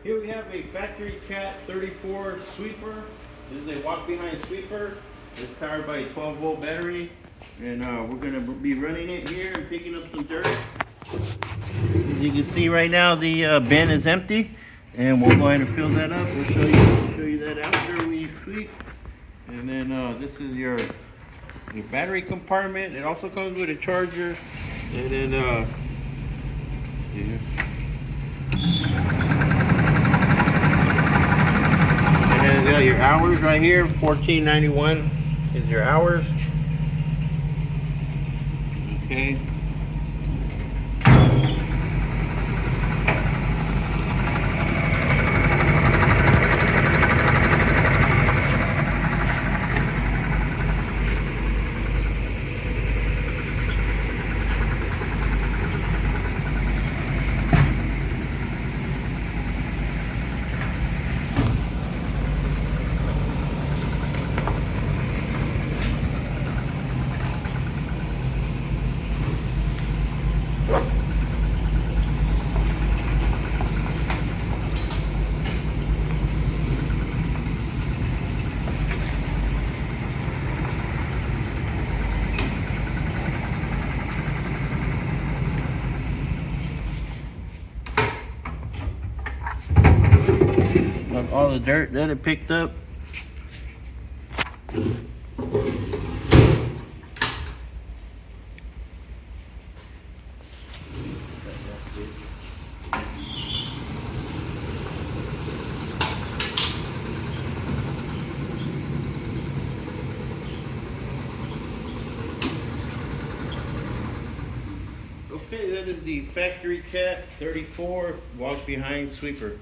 Here we have a Factory Cat 34 sweeper. This is a walk-behind sweeper. It's powered by a 12-volt battery. And we're going to be running it here and picking up some dirt. As you can see right now, the bin is empty. And we'll go ahead and fill that up. We'll show you that after we sweep. And then this is your battery compartment. It also comes with a charger. And then yeah. And then your hours right here, $14.91 is your hours. Okay. All the dirt that it picked up. Okay, that is the Factory Cat 34 walk-behind sweeper.